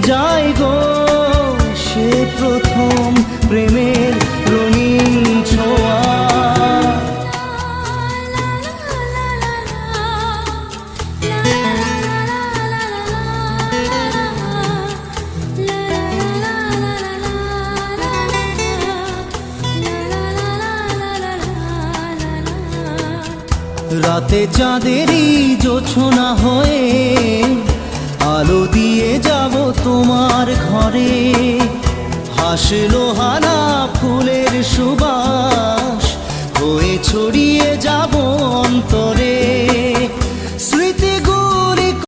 যাই গো সে প্রথম প্রেমের রঙিন ছোঁয়া। রাতে চাঁদেরই জোছনা হয়ে আলো দিয়ে যাব তোমার ঘরে, হাসলো